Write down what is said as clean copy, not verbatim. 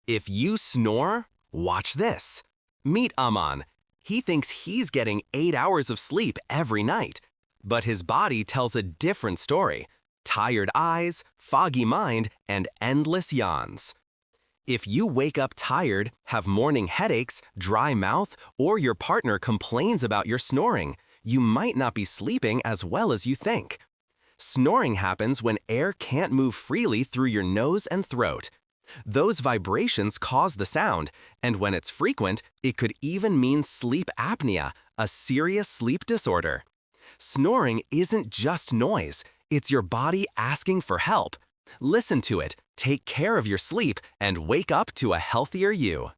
If you snore, watch this. Meet Aman. He thinks he's getting 8 hours of sleep every night, but his body tells a different story. Tired eyes, foggy mind, and endless yawns. If you wake up tired, have morning headaches, dry mouth, or your partner complains about your snoring, you might not be sleeping as well as you think. Snoring happens when air can't move freely through your nose and throat. Those vibrations cause the sound, and when it's frequent, it could even mean sleep apnea, a serious sleep disorder. Snoring isn't just noise, it's your body asking for help. Listen to it, take care of your sleep, and wake up to a healthier you.